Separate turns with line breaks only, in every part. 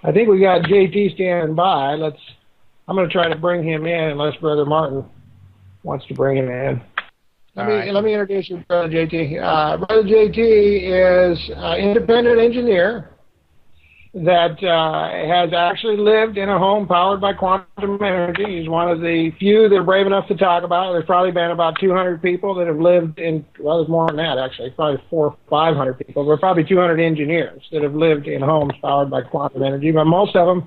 I think we got JT standing by. I'm going to try to bring him in unless Brother Martin wants to bring him in. Let me introduce you, Brother JT. Brother JT is an independent engineer that has actually lived in a home powered by quantum energy. He's one of the few that are brave enough to talk about it. There's probably been about 200 people that have lived in, well, there's more than that actually, probably 400 or 500 people. There are probably 200 engineers that have lived in homes powered by quantum energy, but most of them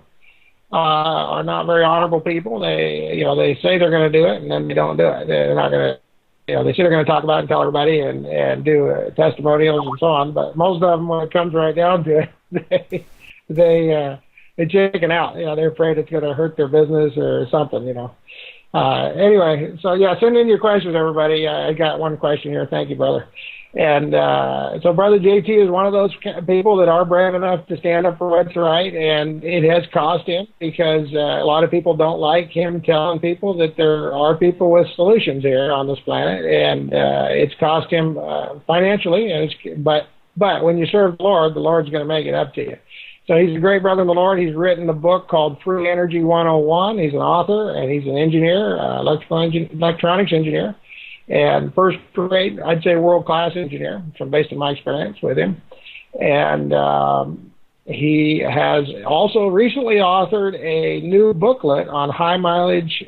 are not very honorable people. They say they're going to do it, and then they don't do it. They're not going to, they say they're going to talk about it and tell everybody and do testimonials and so on, but most of them, when it comes right down to it, they chicken out. They're afraid it's going to hurt their business or something. Anyway, so yeah, send in your questions, everybody. I got one question here. Thank you, brother. And so Brother JT is one of those people that are brave enough to stand up for what's right, and it has cost him because a lot of people don't like him telling people that there are people with solutions here on this planet, and it's cost him financially. But when you serve the Lord's going to make it up to you. So he's a great brother in the Lord. He's written a book called Free Energy 101. He's an author, and he's an engineer, electronics engineer, and first-rate, I'd say world-class engineer, based on my experience with him. And he has also recently authored a new booklet on high-mileage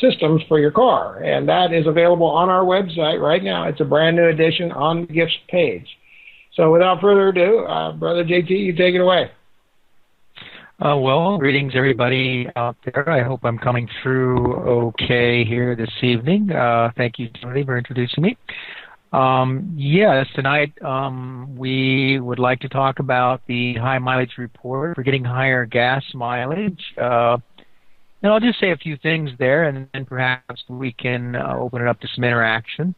systems for your car, and that is available on our website right now. It's a brand-new edition on the gifts page. So without further ado, Brother JT, you take it away.
Well, greetings everybody out there. I hope I'm coming through okay here this evening. Thank you, Timothy, for introducing me. Yes, tonight we would like to talk about the high mileage report for getting higher gas mileage. And I'll just say a few things there, and then perhaps we can open it up to some interaction.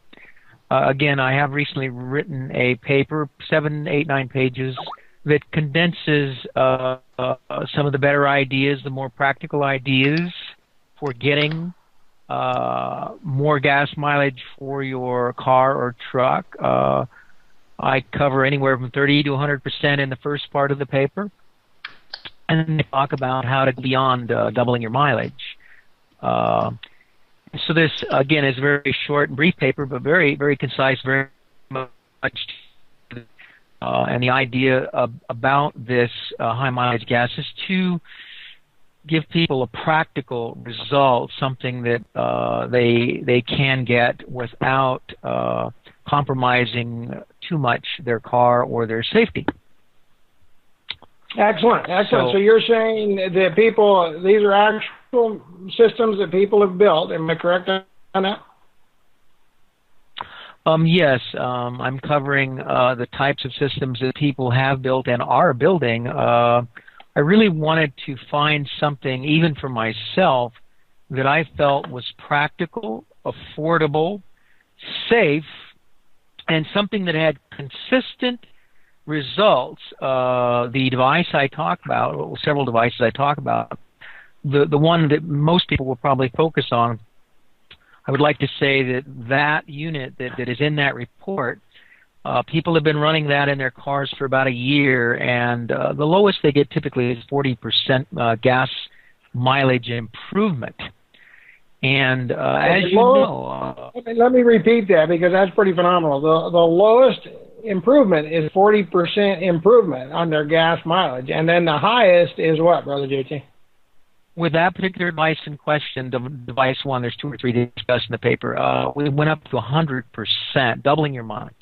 Again, I have recently written a paper, 7, 8, 9 pages, that condenses some of the better ideas, the more practical ideas for getting more gas mileage for your car or truck. I cover anywhere from 30 to 100% in the first part of the paper, and then I talk about how to go beyond doubling your mileage. So this, again, is a very short and brief paper, but very, very concise, very much. And the idea about this high mileage gas is to give people a practical result, something that they can get without compromising too much their car or their safety.
Excellent. So you're saying that these are actual systems that people have built. Am I correct on that?
Yes, I'm covering the types of systems that people have built and are building. I really wanted to find something, even for myself, that I felt was practical, affordable, safe, and something that had consistent results. The device I talk about, well, several devices I talk about, the one that most people will probably focus on, I would like to say that unit that is in that report, people have been running that in their cars for about a year, and the lowest they get typically is 40% gas mileage improvement. And as you know...
let me repeat that because that's pretty phenomenal. The lowest improvement is 40% improvement on their gas mileage, and then the highest is what, Brother JT?
With that particular device in question, device one, there's 2 or 3 discussed in the paper, we went up to 100%, doubling your mileage.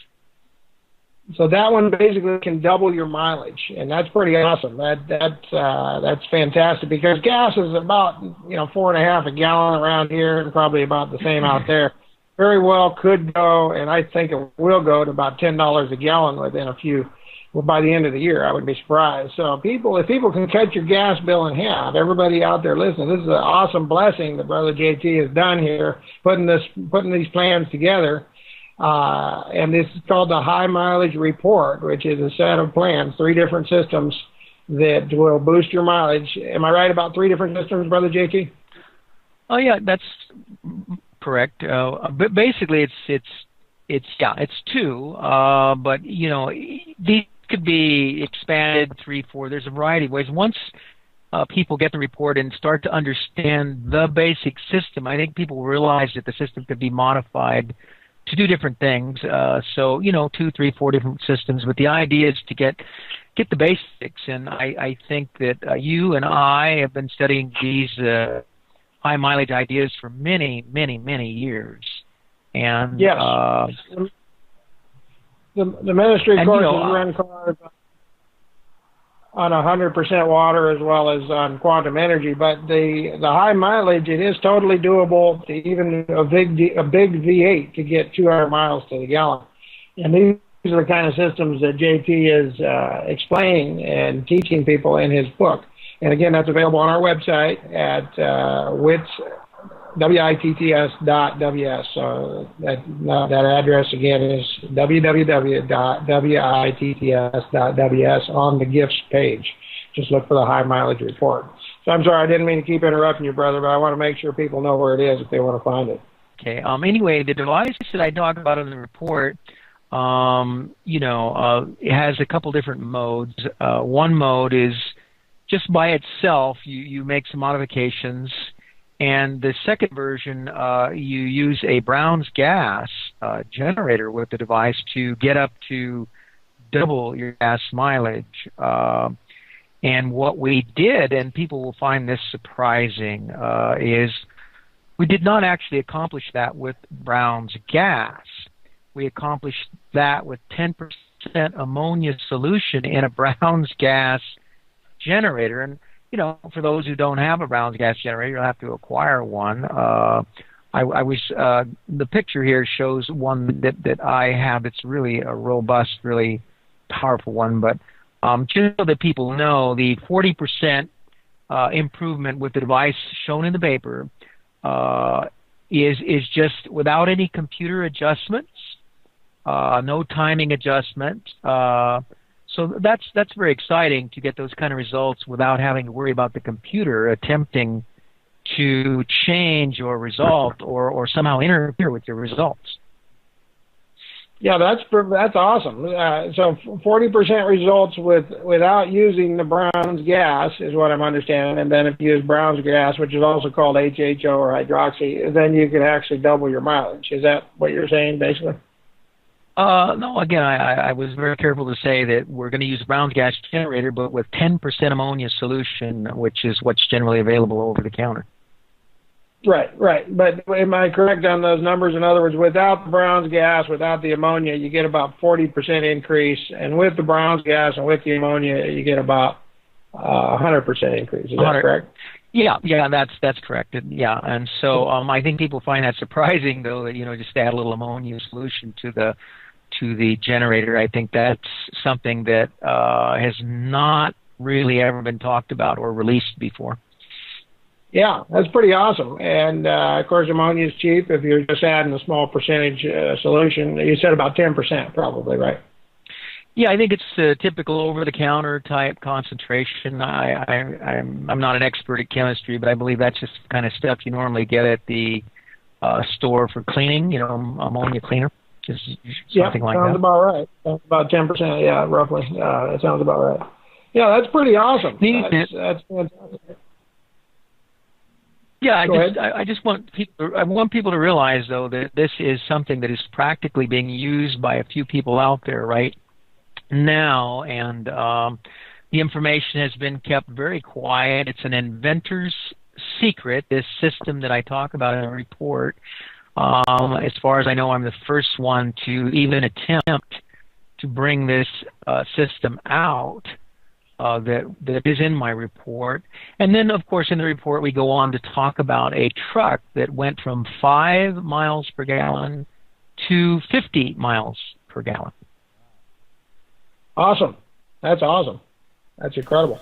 So that one basically can double your mileage, and that's pretty awesome. That's fantastic because gas is about 4.5 a gallon around here, and probably about the same out there. Very well could go, and I think it will go to about $10 a gallon by the end of the year. I wouldn't be surprised. So if people can cut your gas bill in half, everybody out there listening, this is an awesome blessing that Brother JT has done here, putting these plans together. And this is called the High Mileage Report, which is a set of plans, 3 different systems that will boost your mileage. Am I right about 3 different systems, Brother JT?
Oh yeah, that's correct. But basically, it's 2. But these could be expanded 3, 4. There's a variety of ways. Once people get the report and start to understand the basic system, I think people realize that the system could be modified to do different things. So, 2, 3, 4 different systems. But the idea is to get the basics. And I think that you and I have been studying these high mileage ideas for many, many, many years. And
yes, the ministry courses run cars on 100% water as well as on quantum energy, but the high mileage, it is totally doable to even a big V8 to get 200 miles to the gallon. And these are the kind of systems that JT is explaining and teaching people in his book. And again, that's available on our website at witts.ws. So that address again is www.witts.ws on the gifts page. Just look for the high mileage report. So I'm sorry, I didn't mean to keep interrupting you, brother, but I want to make sure people know where it is if they want to find it.
Okay. Anyway, the device that I talk about in the report, it has a couple different modes. One mode is just by itself. You make some modifications. And the second version, you use a Brown's gas generator with the device to get up to double your gas mileage. And what we did, and people will find this surprising, is we did not actually accomplish that with Brown's gas. We accomplished that with 10% ammonia solution in a Brown's gas generator. And for those who don't have a Brown's gas generator, you'll have to acquire one. The picture here shows one that I have. It's really a robust, really powerful one. But just so that people know, the 40% improvement with the device shown in the paper is just without any computer adjustments, no timing adjustment. So that's very exciting to get those kind of results without having to worry about the computer attempting to change your result or somehow interfere with your results.
Yeah, that's awesome. So 40% results without using the Brown's gas is what I'm understanding. And then if you use Brown's gas, which is also called HHO or hydroxy, then you can actually double your mileage. Is that what you're saying, basically?
No, again, I was very careful to say that we're going to use Brown's gas generator, but with 10% ammonia solution, which is what's generally available over the counter.
Right. But am I correct on those numbers? In other words, without the Brown's gas, without the ammonia, you get about 40% increase, and with the Brown's gas and with the ammonia, you get about 100% increase. Is that correct?
Yeah, that's correct. Yeah, and so I think people find that surprising, though, that just add a little ammonia solution to the generator. I think that's something that has not really ever been talked about or released before.
Yeah, that's pretty awesome. And of course, ammonia is cheap if you're just adding a small percentage solution. You said about 10%, probably, right?
Yeah, I think it's a typical over-the-counter type concentration. I'm not an expert at chemistry, but I believe that's just the kind of stuff you normally get at the store for cleaning, ammonia cleaner, just something like that.
Sounds about right. That's about 10%, yeah, roughly. That sounds about right. Yeah, that's pretty awesome. That's fantastic.
Yeah, I want people to realize, though, that this is something that is practically being used by a few people out there right now, and the information has been kept very quiet. It's an inventor's secret, this system that I talk about in the report. As far as I know, I'm the first one to even attempt to bring this system out. That is in my report. And then, of course, in the report we go on to talk about a truck that went from 5 miles per gallon to 50 miles per gallon.
Awesome. That's awesome. That's incredible.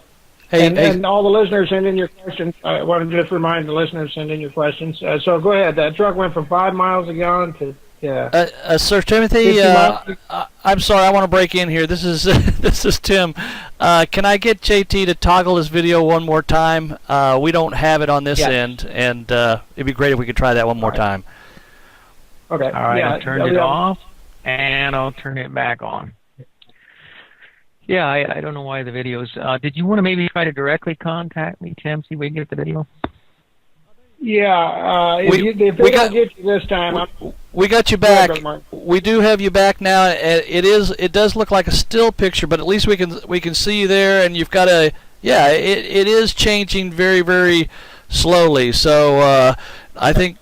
And all the listeners send in your questions. I want to just remind the listeners, send in your questions. So go ahead. That truck went from 5 miles a gallon to
Sir Timothy, I'm sorry, I want to break in here. This is this is Tim. Can I get JT to toggle his video one more time? We don't have it on this end, and it'd be great if we could try that one more time.
Okay.
All right, I turned it off, and I'll turn it back on. Yeah, I don't know why the videos. Did you want to maybe try to directly contact me, Tim, see if we can get the video?
Yeah, if they don't get you this time,
we got you back. We do have you back now. It does look like a still picture, but at least we can see you there, and you've got a it is changing very, very slowly. So I think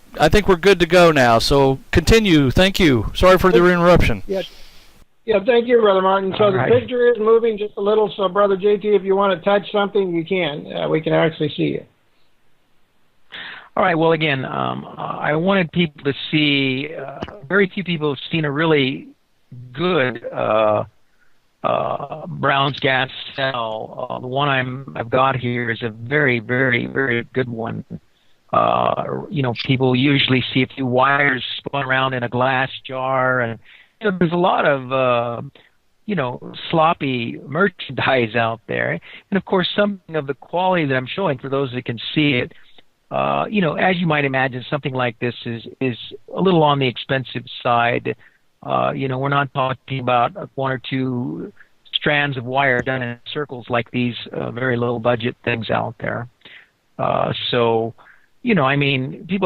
we're good to go now. So continue. Thank you. Sorry for the interruption.
Yeah, thank you, Brother Martin. So the picture is moving just a little. So, Brother JT, if you want to touch something, you can. We can actually see you.
All right. Well, again, I wanted people to see. Very few people have seen a really good Brown's gas cell. The one I've got here is a very, very, very good one. People usually see a few wires spun around in a glass jar, and there's a lot of sloppy merchandise out there. And of course, something of the quality that I'm showing for those that can see it. As you might imagine, something like this is a little on the expensive side. We're not talking about one or two strands of wire done in circles like these very low budget things out there. People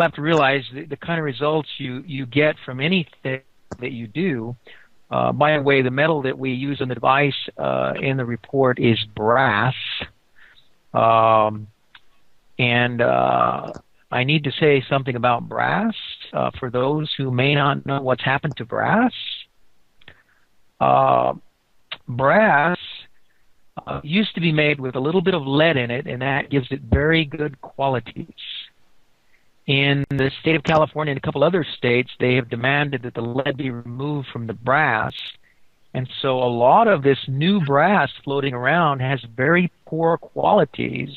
have to realize the kind of results you get from anything that you do. By the way, the metal that we use on the device in the report is brass. And I need to say something about brass for those who may not know what's happened to brass. Brass used to be made with a little bit of lead in it, and that gives it very good qualities. In the state of California and a couple other states, they have demanded that the lead be removed from the brass. And so a lot of this new brass floating around has very poor qualities.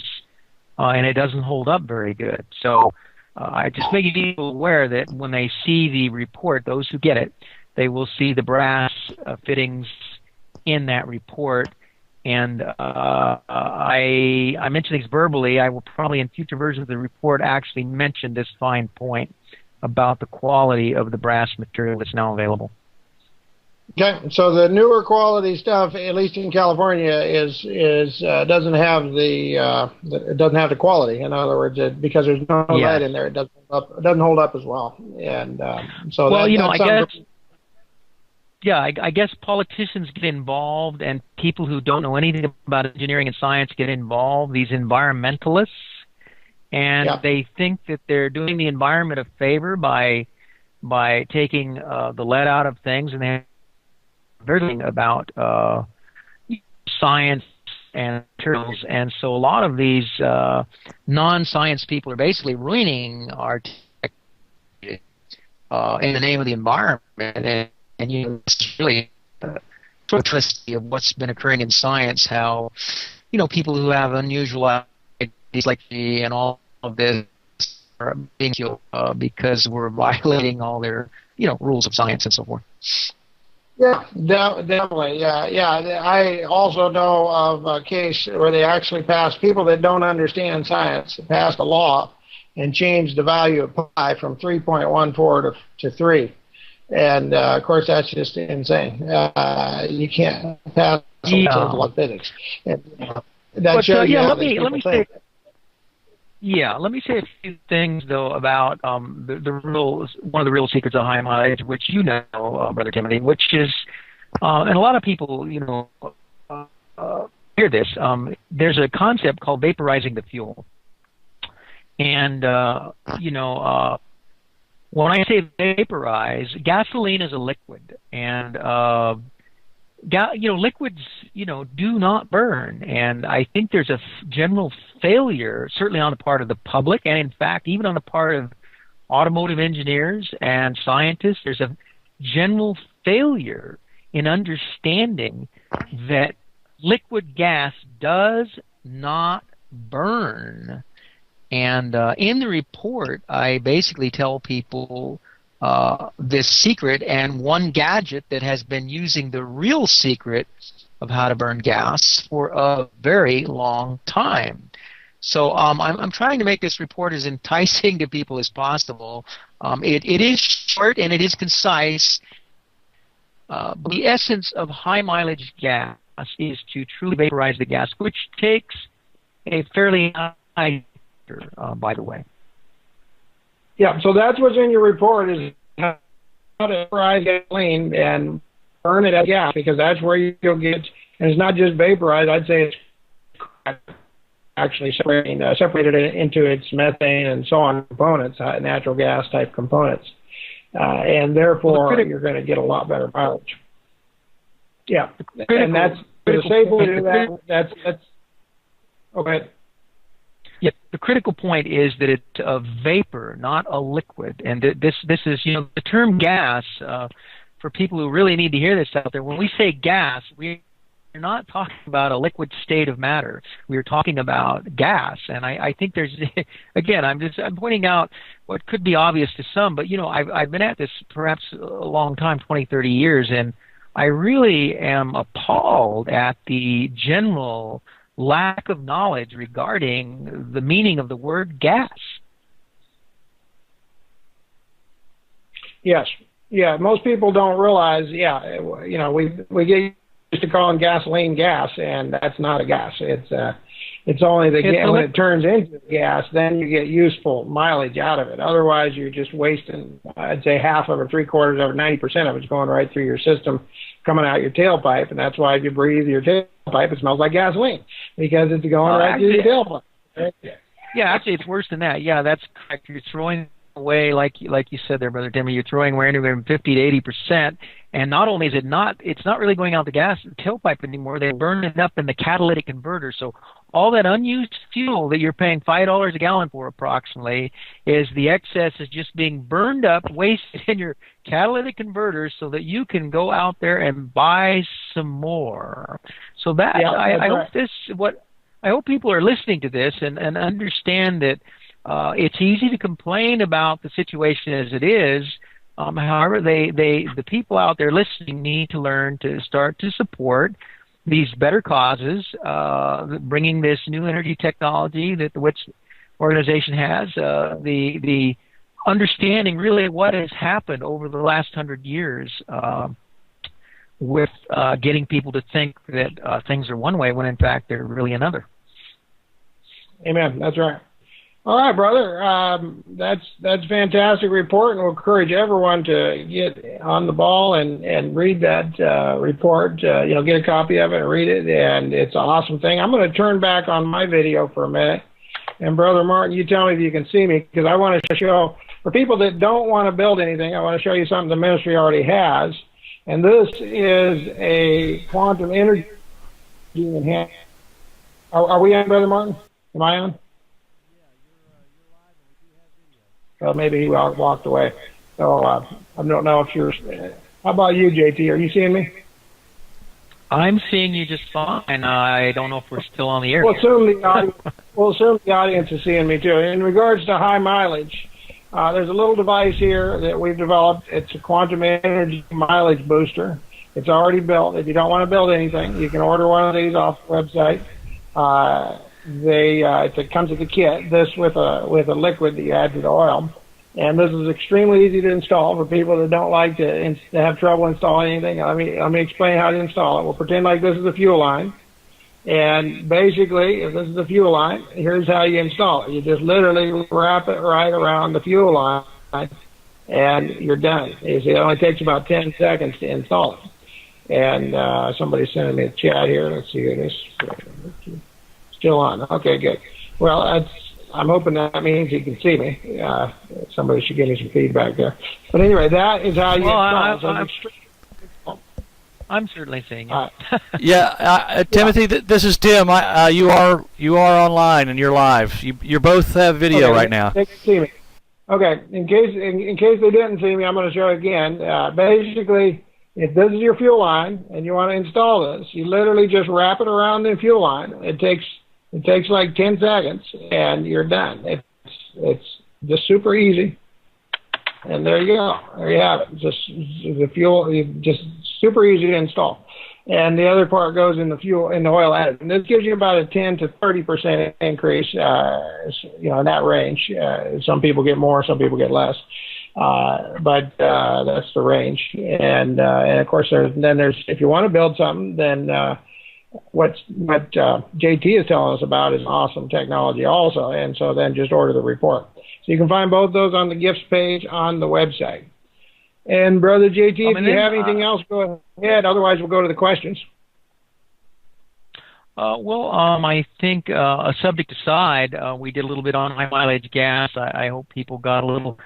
And it doesn't hold up very good. So I just make people aware that when they see the report, those who get it, they will see the brass fittings in that report. And I mentioned these verbally. I will probably in future versions of the report actually mention this fine point about the quality of the brass material that's now available.
Okay, so the newer quality stuff, at least in California, doesn't have the quality. In other words, because there's no lead in there, it doesn't hold up as well. And so
I guess politicians get involved, and people who don't know anything about engineering and science get involved. These environmentalists, and they think that they're doing the environment a favor by taking the lead out of things, and they learning about science and materials, and so a lot of these non-science people are basically ruining our technology in the name of the environment, and it's really twisty of what's been occurring in science. How people who have unusual ideas like me and all of this are being killed because we're violating all their rules of science and so forth.
Yeah, definitely. Yeah. I also know of a case where they actually passed, people that don't understand science, passed a law and changed the value of pi from 3.14 to 3. And, of course, that's just insane. You can't pass a law of physics. Let me say a few things though about the rules. One of the real secrets of high mileage, which Brother Timothy, which is, and a lot of people hear this. There's a concept called vaporizing the fuel, and when I say vaporize, gasoline is a liquid, and liquids, do not burn. And I think there's a general failure, certainly on the part of the public, and in fact, even on the part of automotive engineers and scientists, there's a general failure in understanding that liquid gas does not burn. And in the report, I basically tell people this secret and one gadget that has been using the real secret of how to burn gas for a very long time. So I'm trying to make this report as enticing to people as possible. It is short and it is concise. But the essence of high mileage gas
is to truly vaporize the gas, which takes a fairly high by the way.
Yeah, so that's what's in your report is how to vaporize gasoline and burn it as gas, because that's where you'll get, and it's not just vaporized, I'd say it's actually separated it into its methane and so on components, natural gas type components. And therefore, you're going to get a lot better mileage. Yeah, and that's the safe way to do that. That's okay.
Yeah, the critical point is that it's a vapor, not a liquid. And this is, the term gas, for people who really need to hear this out there, when we say gas, we're not talking about a liquid state of matter. We're talking about gas. And I think there's, again, I'm pointing out what could be obvious to some, but, I've been at this perhaps a long time, 20, 30 years, and I really am appalled at the general lack of knowledge regarding the meaning of the word gas. Yes. Yeah, most people don't realize, we get used to calling gasoline gas, and that's not a gas. It's only when it turns into gas, then you get useful mileage out of it. Otherwise, you're just wasting, I'd say half of it, 3/4 of it, 90% of it's going right through your system, coming out your tailpipe, and that's why if you breathe your tailpipe, it smells like gasoline, because it's going right through your tailpipe. Yeah, actually, it's worse than that. Yeah, that's correct. You're throwing away, like you said there, Brother Timmy, you're throwing away anywhere from 50 to 80%, and not only is it's not really going out the tailpipe anymore, they burn it up in the catalytic converter. So all that unused fuel that you're paying $5 a gallon for approximately is the excess is just being burned up, wasted in your catalytic converters so that you can go out there and buy some more. So that, I hope people are listening to this and understand that it's easy to complain about the situation as it is. However, the people out there listening need to learn to start to support these better causes, bringing this new energy technology that the WITS organization has, the understanding really what has happened over the last 100 years with getting people to think that things are one way when in fact they're really another.
Amen. That's right. All right, brother. That's fantastic report, and we'll encourage everyone to get on the ball and read that report. Get a copy of it and read it, and it's an awesome thing. I'm going to turn back on my video for a minute, and Brother Martin, you tell me if you can see me, because I want to show, for people that don't want to build anything, I want to show you something the ministry already has, and this is a quantum energy enhancement. Are we on, Brother Martin? Am I on? Well, maybe he walked away. So I don't know if you're... How about you, JT? Are you seeing me?
I'm seeing you just fine. I don't know if we're still on the air.
We'll assume the audience is seeing me, too. In regards to high mileage, there's a little device here that we've developed. It's a quantum energy mileage booster. It's already built. If you don't want to build anything, you can order one of these off the website. It comes with a kit. This with a liquid that you add to the oil, and this is extremely easy to install for people that don't like to have trouble installing anything. Let me explain how to install it. We'll pretend like this is the fuel line, and basically, if this is the fuel line, here's how you install it. You just literally wrap it right around the fuel line, and you're done. You see, it only takes about 10 seconds to install it. And somebody's sending me a chat here. Let's see who it is. Still on. Okay, good. Well, I'm hoping that means you can see me. Somebody should give me some feedback there. But anyway, that is how you install.
I'm certainly seeing it.
Timothy, this is Tim. You are online and you're live. You both have video right now.
They can see me. Okay. In case they didn't see me, I'm going to show again. Basically, if this is your fuel line and you want to install this, you literally just wrap it around the fuel line. It takes like 10 seconds, and you're done. It's just super easy. And there you go. There you have it. Just the fuel, just super easy to install. And the other part goes in the oil additive. And this gives you about a 10 to 30% increase, in that range. Some people get more, some people get less. But that's the range. And of course, there's if you want to build something, then what JT is telling us about is awesome technology also, and so then just order the report. So you can find both those on the gifts page on the website. And Brother JT, if you have anything else, go ahead. Otherwise, we'll go to the questions.
I think a subject aside, we did a little bit on high mileage gas. I hope people got a little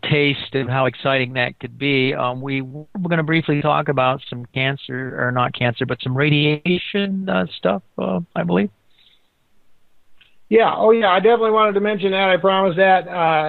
taste of how exciting that could be. We're going to briefly talk about some cancer, or not cancer, but some radiation stuff, I believe.
Yeah, I definitely wanted to mention that. I promised that.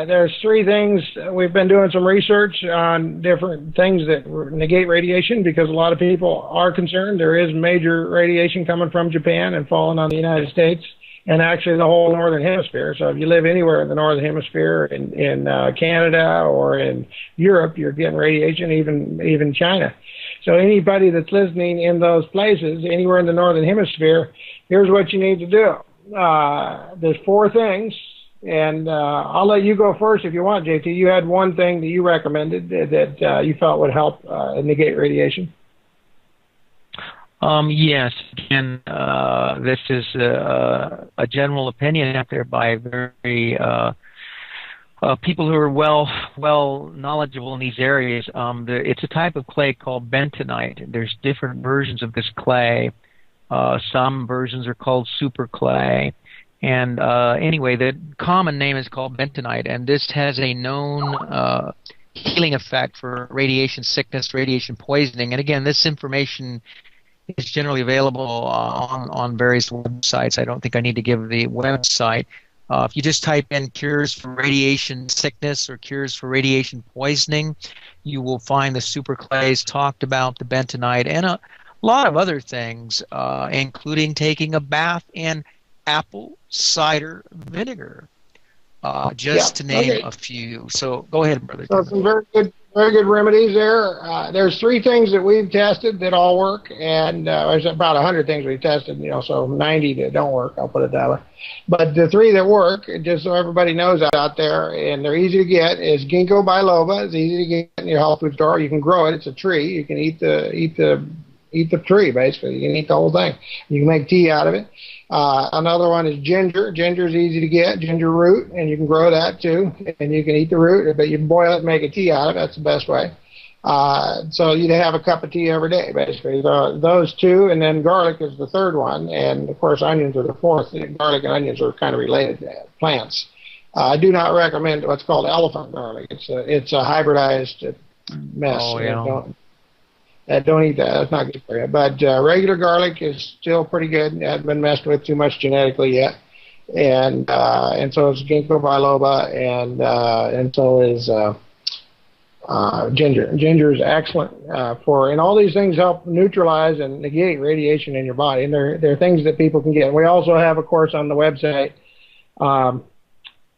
There's three things. We've been doing some research on different things that negate radiation because a lot of people are concerned. There is major radiation coming from Japan and falling on the United States and actually the whole Northern Hemisphere. So if you live anywhere in the Northern Hemisphere, in Canada or in Europe, you're getting radiation, even China. So anybody that's listening in those places, anywhere in the Northern Hemisphere, here's what you need to do. There's four things, and I'll let you go first if you want, JT. You had one thing that you recommended that you felt would help negate radiation.
Yes. Again, this is a general opinion out there by very people who are well knowledgeable in these areas. It's a type of clay called bentonite. There's different versions of this clay. Some versions are called super clay. And anyway, the common name is called bentonite, and this has a known healing effect for radiation sickness, radiation poisoning. And again, this information is generally available on various websites. I don't think I need to give the website. If you just type in cures for radiation sickness or cures for radiation poisoning, you will find the super clays talked about, the bentonite, and a lot of other things, including taking a bath in apple cider vinegar, just to name a few. So go ahead, Brother.
So some very good remedies there. There's three things that we've tested that all work, and there's about 100 things we've tested, so 90 that don't work, I'll put it that way. But the three that work, just so everybody knows out there, and they're easy to get, is ginkgo biloba. It's easy to get in your health food store. You can grow it. It's a tree. You can eat the tree, basically. You can eat the whole thing. You can make tea out of it. Another one is ginger. Ginger is easy to get, ginger root, and you can grow that too. And you can eat the root, but you can boil it and make a tea out of it. That's the best way. So you'd have a cup of tea every day, basically. Those two, and then garlic is the third one, and of course onions are the fourth. Garlic and onions are kind of related plants. I do not recommend what's called elephant garlic. It's a hybridized mess.
Oh, yeah.
Don't eat that. That's not good for you. But regular garlic is still pretty good. It hasn't been messed with too much genetically yet. And so is ginkgo biloba, and so is ginger. Ginger is excellent and all these things help neutralize and negate radiation in your body. And they're things that people can get. And we also have, of course, on the website,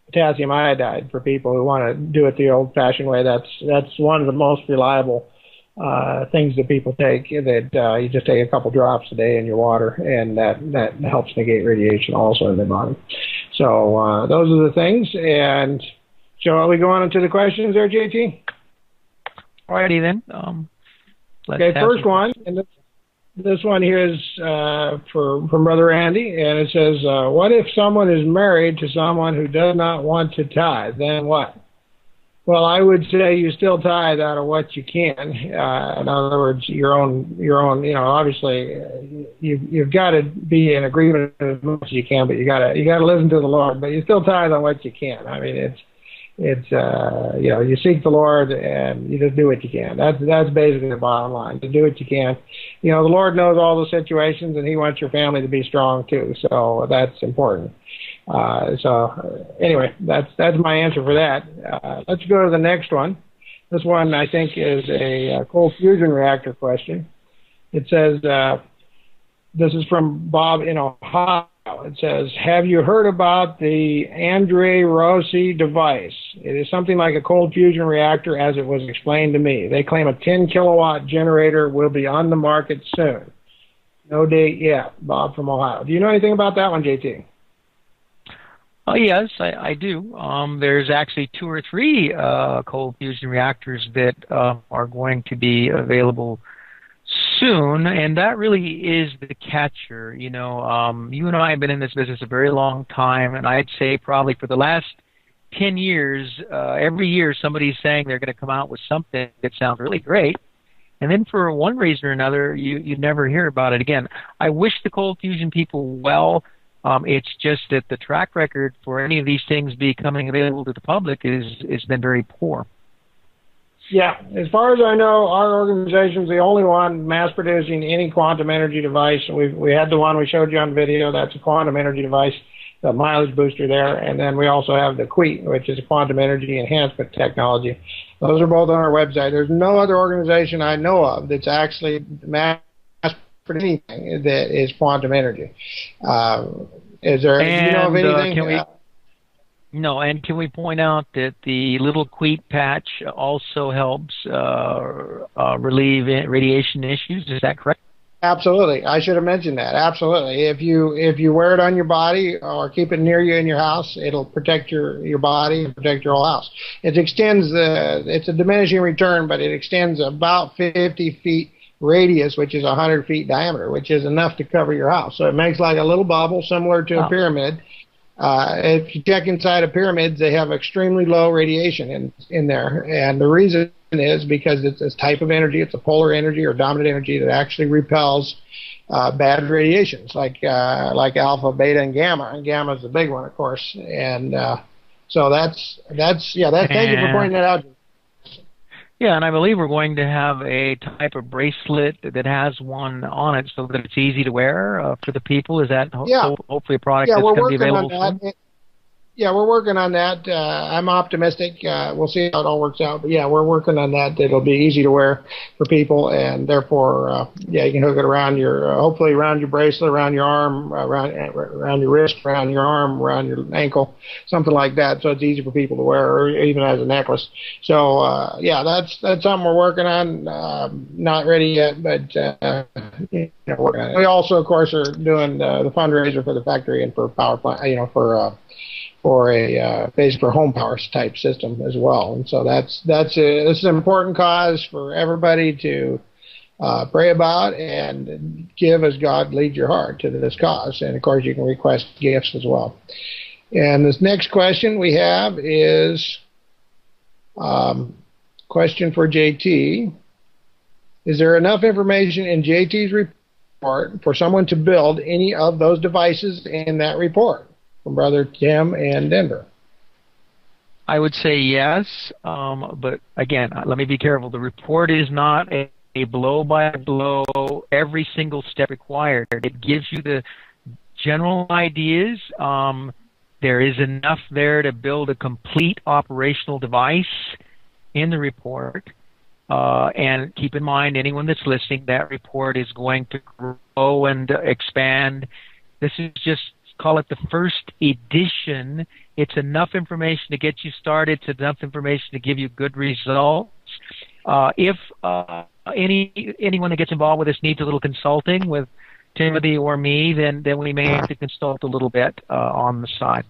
potassium iodide for people who want to do it the old-fashioned way. That's one of the most reliable things that people take, that you just take a couple drops a day in your water, and that helps negate radiation also in the body. So those are the things. And shall we go on into the questions there, JT?
Alrighty then.
Okay, first one, and this one here is from Brother Andy, and it says, what if someone is married to someone who does not want to tithe? Then what? Well, I would say you still tithe out of what you can. In other words, your own. Obviously, you've got to be in agreement as much as you can, but you got to listen to the Lord. But you still tithe on what you can. I mean, it's you seek the Lord and you just do what you can. That's basically the bottom line. To do what you can. The Lord knows all the situations, and He wants your family to be strong too. So that's important. So anyway, that's my answer for that. Let's go to the next one. This one, I think, is a cold fusion reactor question. It says, this is from Bob in Ohio. It says, have you heard about the Andre Rossi device? It is something like a cold fusion reactor, as it was explained to me. They claim a 10-kilowatt generator will be on the market soon. No date yet. Bob from Ohio. Do you know anything about that one, JT?
Oh, yes, I do. There's actually 2 or 3 cold fusion reactors that are going to be available soon, and that really is the catcher. You know, you and I have been in this business a very long time, and I'd say probably for the last 10 years, every year somebody's saying they're going to come out with something that sounds really great, and then for one reason or another, you never hear about it again. I wish the cold fusion people well. It's just that the track record for any of these things becoming available to the public is been very poor.
Yeah, as far as I know, our organization's the only one mass producing any quantum energy device. We had the one we showed you on video. That's a quantum energy device, the mileage booster there, and then we also have the QUEET, which is a quantum energy enhancement technology. Those are both on our website. There's no other organization I know of that's actually mass producing anything that is quantum energy. Is there? Do you know of anything?
No, and can we point out that the little QUEET patch also helps relieve radiation issues? Is that correct?
Absolutely. I should have mentioned that. Absolutely. If you wear it on your body or keep it near you in your house, it'll protect your body and protect your whole house. It extends it's a diminishing return, but it extends about 50 feet radius, which is 100 feet diameter, which is enough to cover your house. So it makes like a little bubble similar to a pyramid. If you check inside of pyramids, they have extremely low radiation in there, and the reason is because it's this type of energy. It's a polar energy or dominant energy that actually repels bad radiations like alpha, beta, and gamma. And gamma is the big one, of course. And so that's thank you for pointing that out.
Yeah, and I believe we're going to have a type of bracelet that has one on it so that it's easy to wear for the people. Is that hopefully a product that's going to be available soon?
Yeah, we're working on that. I'm optimistic. We'll see how it all works out. But yeah, we're working on that. It'll be easy to wear for people, and therefore, you can hook it around hopefully around your bracelet, around your arm, around your wrist, around your arm, around your ankle, something like that. So it's easy for people to wear, or even as a necklace. So that's something we're working on. Not ready yet, but working on it. We also, of course, are doing the fundraiser for the factory and for power plant. For a basically for home power type system as well. And so this is an important cause for everybody to pray about and give as God leads your heart to this cause. And of course, you can request gifts as well. And this next question we have is question for JT. Is there enough information in JT's report for someone to build any of those devices in that report? From Brother Tim in Denver.
I would say yes, but again, let me be careful. The report is not a blow-by-blow, every single step required. It gives you the general ideas. There is enough there to build a complete operational device in the report. And keep in mind, anyone that's listening, that report is going to grow and expand. This is just, call it the first edition. It's enough information to get you started. It's enough information to give you good results. If anyone that gets involved with this needs a little consulting with Timothy or me, then we may have to consult a little bit on the side.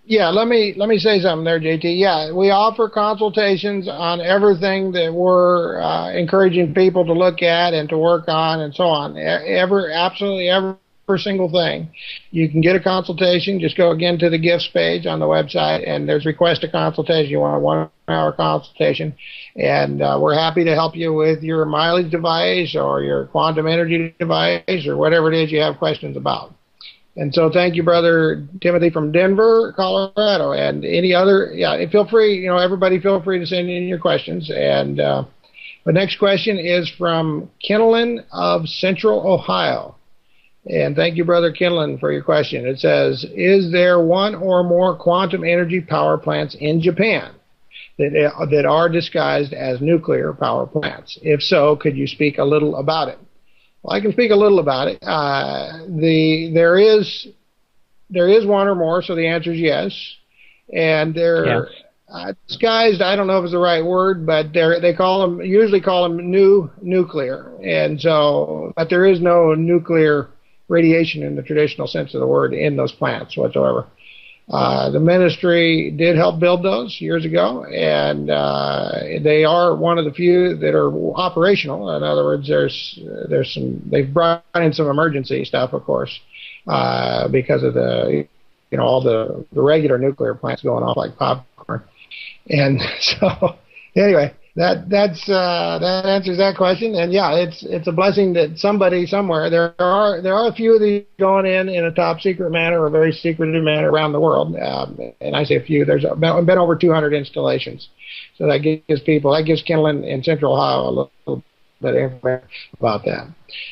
Yeah, let me say something there, JT. Yeah, we offer consultations on everything that we're encouraging people to look at and to work on and so on. Absolutely every single thing. You can get a consultation. Just go again to the gifts page on the website, and there's request a consultation. You want a 1 hour consultation, and we're happy to help you with your mileage device or your quantum energy device or whatever it is you have questions about. And so thank you, Brother Timothy from Denver, Colorado, and any other, feel free, everybody feel free to send in your questions. And the next question is from Kennelan of Central Ohio. And thank you, Brother Kinlan, for your question. It says, is there one or more quantum energy power plants in Japan that are disguised as nuclear power plants? If so, could you speak a little about it? Well, I can speak a little about it. There is one or more, so the answer is yes. And they're disguised, I don't know if it's the right word, but they usually call them new nuclear. And so, but there is no nuclear radiation in the traditional sense of the word in those plants whatsoever. The ministry did help build those years ago, and they are one of the few that are operational. In other words, there's some, they've brought in some emergency stuff, of course, because of the, all the regular nuclear plants going off like popcorn. And so anyway, that answers that question. And yeah, it's a blessing that somebody somewhere, there are a few of these going in a top secret manner or a very secretive manner around the world. And I say a few, there's been over 200 installations. So that gives Kendall in Central Ohio a little bit of information about that.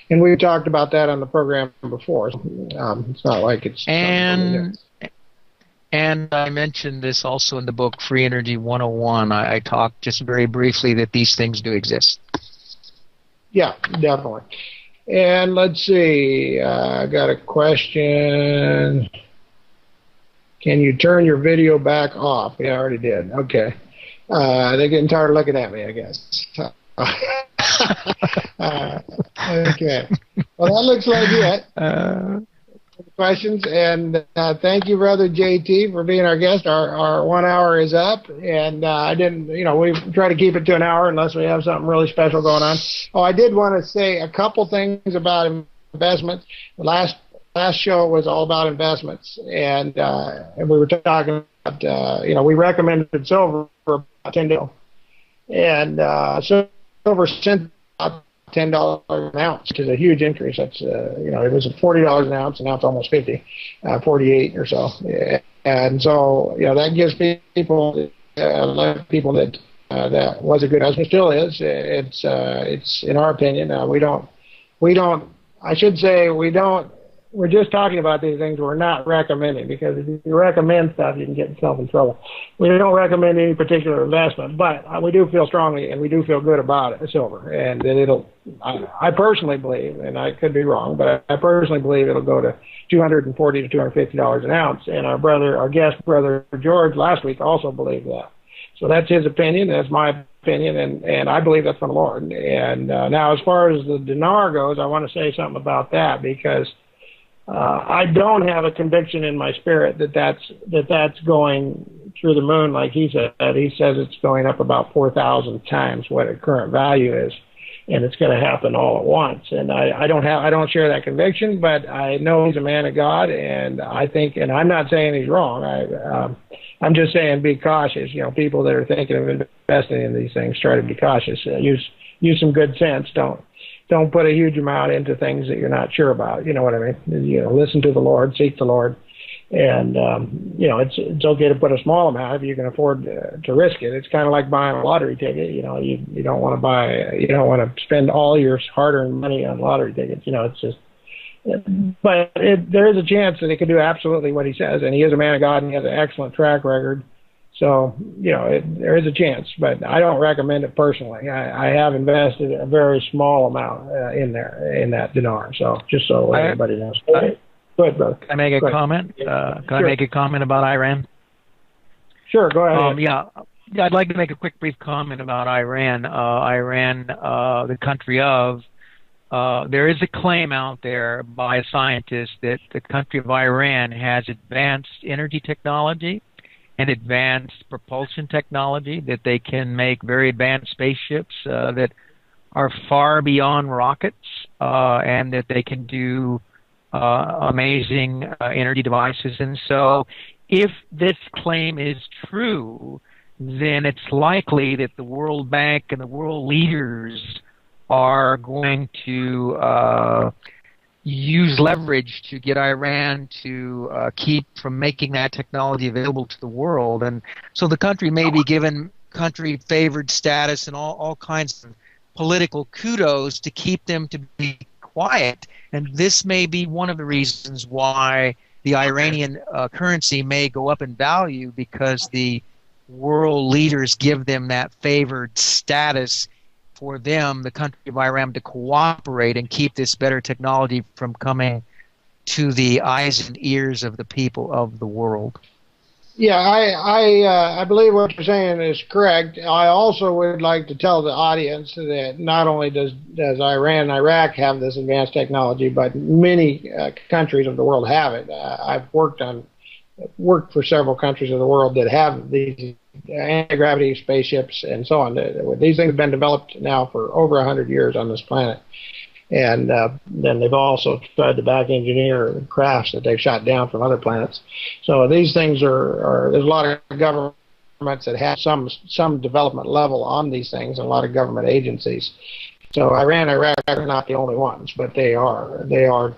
And we've talked about that on the program before. So, it's not like it's...
And I mentioned this also in the book Free Energy 101. I talked just very briefly that these things do exist.
Yeah, definitely. And let's see, I got a question. Can you turn your video back off? Yeah, I already did. Okay. They're getting tired of looking at me, I guess. Okay. Well, that looks like it. Questions, and thank you, Brother JT, for being our guest. Our 1 hour is up, and I didn't, we try to keep it to an hour unless we have something really special going on. Oh, I did want to say a couple things about investments. The last show was all about investments, and we were talking about, we recommended silver for about $10, and silver since about $10 an ounce, which is a huge increase. That's it was $40 an ounce, and now it's almost 50, 48 or so. And so that gives people that that was a good husband, still is. It's in our opinion, we're just talking about these things. We're not recommending, because if you recommend stuff, you can get yourself in trouble. We don't recommend any particular investment, but we do feel strongly and we do feel good about it, silver. And that I personally believe, and I could be wrong, but I personally believe it'll go to $240 to $250 an ounce. And our guest brother George last week also believed that. So that's his opinion. That's my opinion, and I believe that's from the Lord. And now, as far as the dinar goes, I want to say something about that, because I don't have a conviction in my spirit that's going through the moon like he said. He says it's going up about 4,000 times what its current value is, and it's going to happen all at once. And I don't share that conviction, but I know he's a man of God, and I think, and I'm not saying he's wrong. I'm just saying be cautious. People that are thinking of investing in these things, try to be cautious. Use some good sense. Don't put a huge amount into things that you're not sure about. You know what I mean? Listen to the Lord, seek the Lord, and it's okay to put a small amount if you can afford to risk it. It's kind of like buying a lottery ticket. You don't want to spend all your hard-earned money on lottery tickets. It's just. But there is a chance that it could do absolutely what he says, and he is a man of God, and he has an excellent track record. So, there is a chance, but I don't recommend it personally. I have invested a very small amount in that dinar. So, just so everybody knows. Go ahead, brother.
Can I make a comment? I make a comment about Iran?
Sure, go ahead.
Yeah, I'd like to make a quick, brief comment about Iran. The country of, there is a claim out there by a scientist that the country of Iran has advanced energy technology and advanced propulsion technology, that they can make very advanced spaceships that are far beyond rockets, and that they can do amazing energy devices. And so if this claim is true, then it's likely that the World Bank and the world leaders are going to use leverage to get Iran to keep from making that technology available to the world. And so the country may be given country-favored status and all kinds of political kudos to keep them to be quiet. And this may be one of the reasons why the Iranian currency may go up in value, because the world leaders give them that favored status for them, the country of Iran, to cooperate and keep this better technology from coming to the eyes and ears of the people of the world.
Yeah, I believe what you're saying is correct. I also would like to tell the audience that not only does Iran and Iraq have this advanced technology, but many countries of the world have it. I've worked on worked for several countries of the world that have these anti-gravity spaceships and so on. These things have been developed now for over 100 years on this planet. And then they've also tried to back engineer crafts that they've shot down from other planets. So these things there's a lot of governments that have some development level on these things, and a lot of government agencies. So Iran, Iraq are not the only ones, but they are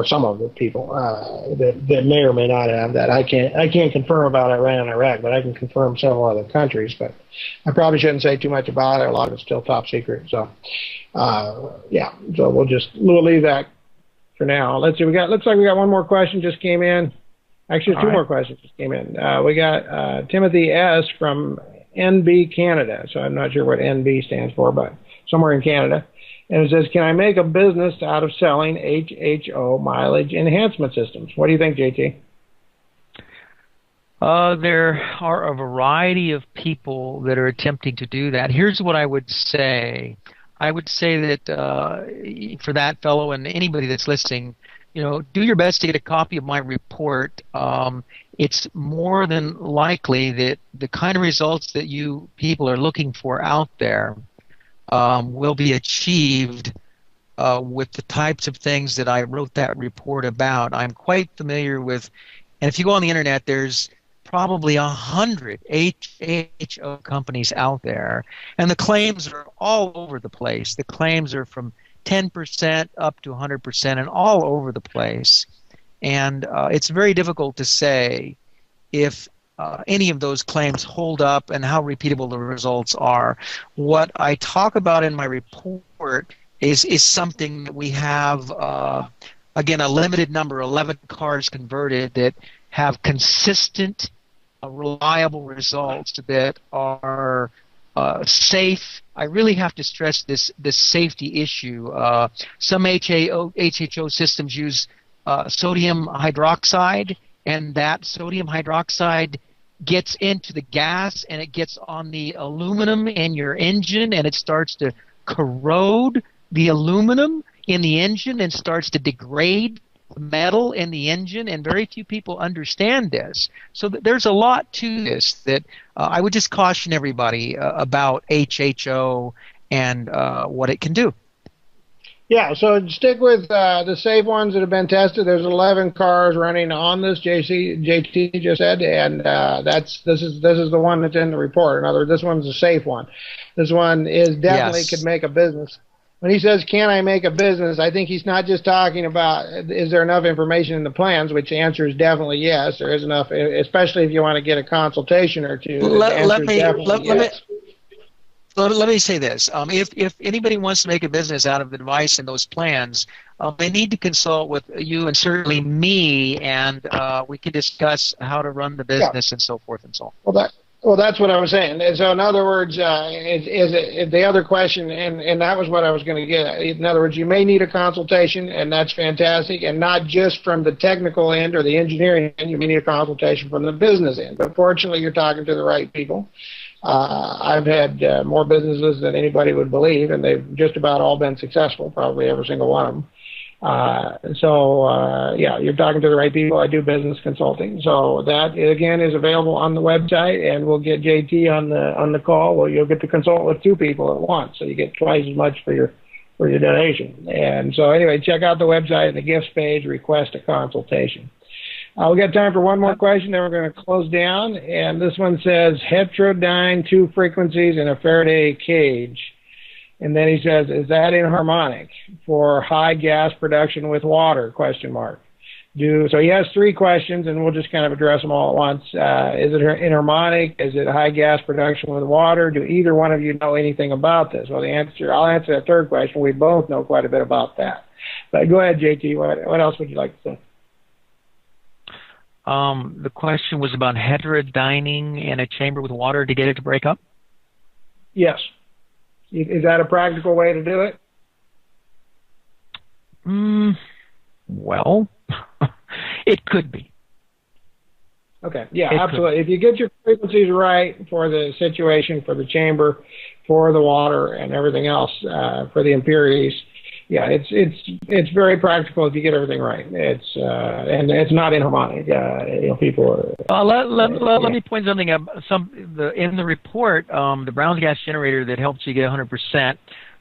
some of the people that may or may not have that. I can't confirm about Iran and Iraq, but I can confirm several other countries. But I probably shouldn't say too much about it. A lot of it's still top secret. So so we'll leave that for now. Let's see. Looks like we got one more question just came in. Actually, two more questions just came in. We got Timothy S. from NB Canada. So I'm not sure what NB stands for, but somewhere in Canada. And it says, can I make a business out of selling HHO mileage enhancement systems? What do you think, JT?
There are a variety of people that are attempting to do that. Here's what I would say. I would say that for that fellow and anybody that's listening, do your best to get a copy of my report. It's more than likely that the kind of results that you people are looking for out there will be achieved with the types of things that I wrote that report about. I'm quite familiar with, and if you go on the internet, there's probably 100 HHO companies out there, and the claims are all over the place. The claims are from 10% up to 100% and all over the place. And it's very difficult to say if any of those claims hold up and how repeatable the results are. What I talk about in my report is something that we have, again, a limited number, 11 cars converted that have consistent, reliable results that are safe. I really have to stress this safety issue. Some HHO systems use sodium hydroxide, and that sodium hydroxide gets into the gas and it gets on the aluminum in your engine, and it starts to corrode the aluminum in the engine and starts to degrade the metal in the engine, and very few people understand this. So there's a lot to this that I would just caution everybody about HHO and what it can do.
Yeah, so stick with the safe ones that have been tested. There's 11 cars running on this, JT just said, and this is the one that's in the report. In other words, this one's a safe one. This one is definitely could make a business. When he says, can I make a business, I think he's not just talking about is there enough information in the plans, which the answer is definitely yes. There is enough, especially if you want to get a consultation or two.
Let me say this. If anybody wants to make a business out of the device and those plans, they need to consult with you and certainly me, and we can discuss how to run the business and so forth and so on.
Well, that's what I was saying. So in other words, is the other question, and that was what I was going to get at. In other words, you may need a consultation, and that's fantastic, and not just from the technical end or the engineering end. You may need a consultation from the business end. But fortunately, you're talking to the right people. I've had more businesses than anybody would believe, and they've just about all been successful, probably every single one of them. You're talking to the right people. I do business consulting. So that, again, is available on the website, and we'll get JT on the call. Well, you'll get to consult with two people at once, so you get twice as much for your donation. And so anyway, check out the website and the gifts page, request a consultation. We got time for one more question, then we're going to close down. And this one says, heterodyne 2 frequencies in a Faraday cage. And then he says, is that inharmonic for high gas production with water, ? So he has 3 questions, and we'll just kind of address them all at once. Is it inharmonic? Is it high gas production with water? Do either one of you know anything about this? Well, I'll answer that 3rd question. We both know quite a bit about that. But go ahead, JT. What else would you like to say?
The question was about heterodyning in a chamber with water to get it to break up?
Yes. Is that a practical way to do it?
Well, it could be.
Okay, yeah, absolutely. If you get your frequencies right for the situation, for the chamber, for the water, and everything else, for the impurities, yeah, it's very practical if you get everything right. And it's not inharmonic. People are.
Let me point something up. In the report, the Brown's gas generator that helps you get 100%.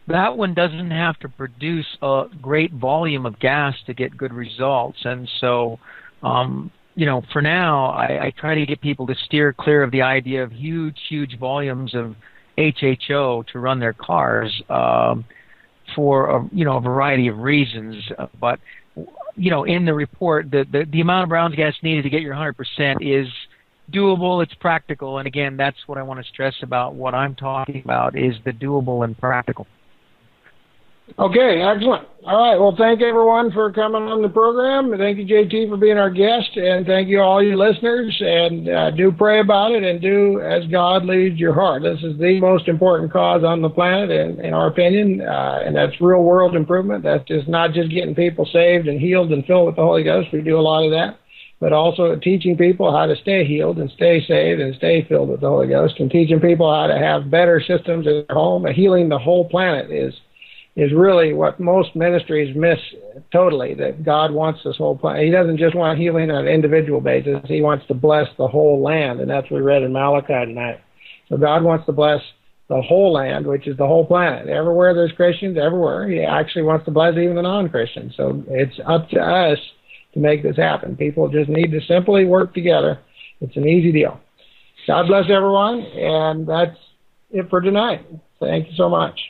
That one doesn't have to produce a great volume of gas to get good results, and so. For now, I try to get people to steer clear of the idea of huge volumes of HHO to run their cars for a variety of reasons. But in the report, the amount of Brown's gas needed to get your 100% is doable. It's practical, and again, that's what I want to stress about. What I'm talking about is the doable and practical.
Okay, excellent. All right, well, thank everyone for coming on the program. Thank you, JT, for being our guest, and thank you all you listeners, and do pray about it and do as God leads your heart. This is the most important cause on the planet, in our opinion, and that's real-world improvement. That's just not just getting people saved and healed and filled with the Holy Ghost. We do a lot of that, but also teaching people how to stay healed and stay saved and stay filled with the Holy Ghost, and teaching people how to have better systems in their home. Healing the whole planet is really what most ministries miss totally, that God wants this whole planet. He doesn't just want healing on an individual basis. He wants to bless the whole land, and that's what we read in Malachi tonight. So God wants to bless the whole land, which is the whole planet. Everywhere there's Christians, everywhere. He actually wants to bless even the non-Christians. So it's up to us to make this happen. People just need to simply work together. It's an easy deal. God bless everyone, and that's it for tonight. Thank you so much.